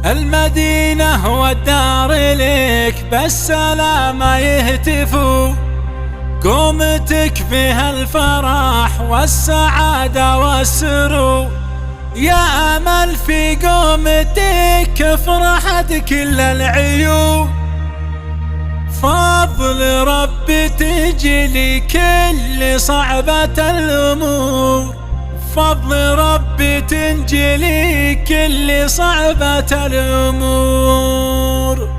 المدينة والدار لك بالسلامة يهتفوا، قومتك فيها الفرح والسعادة والسرور، يا أمل في قومتك فرحت كل العيون، فضل ربي تجلي كل صعبة الأمور، فضل ربي تنجلي كل صعبة الأمور.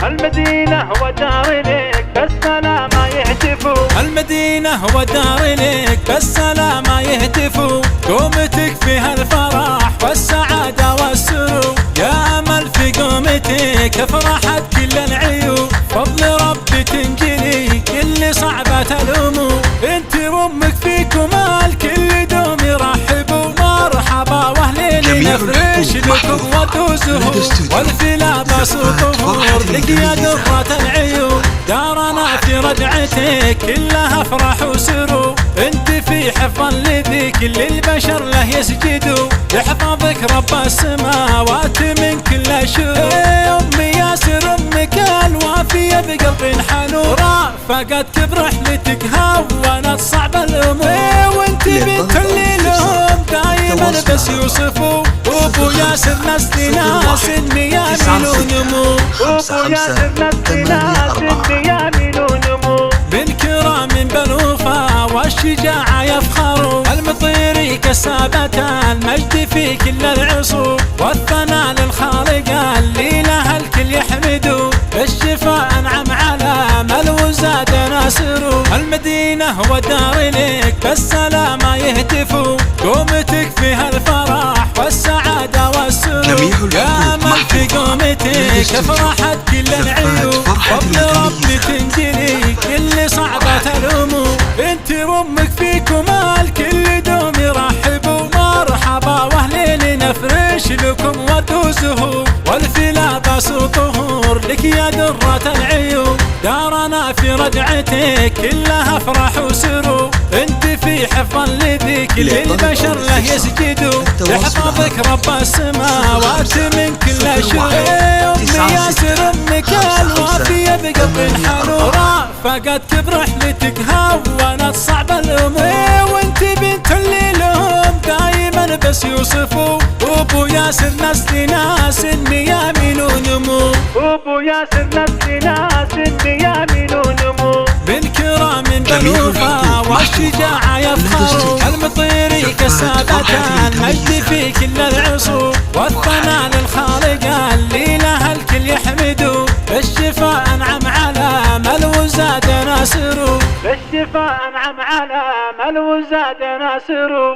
المدينة ودار لك بالسلامة يهتفوا، المدينة ودار لك بالسلامة يهتفوا، قومتك فيها الفرح والسعادة والسرور، يا أمل في قومتك فرحت كل العيون، فضل ربي تنجلي كل صعبة الأمور، انت وامك فيكم الكل دوم يرحبوا، مرحبا واهلين نفرش لكم ودوزهم، والفلا بسطهم لك يا درة العيون، دارنا في رجعتك كلها افراح وسرور، انت في حفظ الذي كل البشر له يسجدوا، يحفظك رب السماوات من كل شرور، امي ياسر امك الوافية بقلب حنون، رافقتك برحلتك هونت صعب الامور، وانت بنت اللي لهم دايما بس يوصفوا، ابو ياسر نسل ناس النيامين ونمو، ابو ياسر نسل ناس النيامين ونمو، بالكرام بالوفا والشجاعة يفخروا، المطيري كسابة المجد في كل العصور، والثناء للخالق اللي له الكل يحمدوا، الشفاء انعم على امل وزاد ناصروا، المدينة والدار لك بالسلامة يهتفوا، قومتك فيها الفرح والسعادة والسرور، يا امل في قومتك فرحت كل العيون، فضل ربي تنجلي كل صعبة الأمور، انت وامك فيكم الكل دوم يرحبوا، مرحبا واهلين نفرش لكم ودوزهم، والفلا بسطهور لك يا درة العيون، دارنا في رجعتك كلها افراح وسرور، انت في حفظ الذي كل البشر له يسجدوا، يحفظك رب السماوات من كل شرور، امي ياسر امك الوافية بقلب حنون، رافقتك برحلتك هونت صعب الامور، وانت بنت اللي لهم دايما بس يوصفوا، ابو ياسر نسل ناس النيامين ونمو، ابو ياسر نسل ناس النيامين ونمو، بالكرام بالوفا والشجاعة يفخروا، المطيري كسابة المجد في كل العصور، والثناء للخالق اللي له الكل يحمدوا، الشفاء انعم على امل وزاد ناصروا، الشفاء انعم على امل وزاد ناصروا.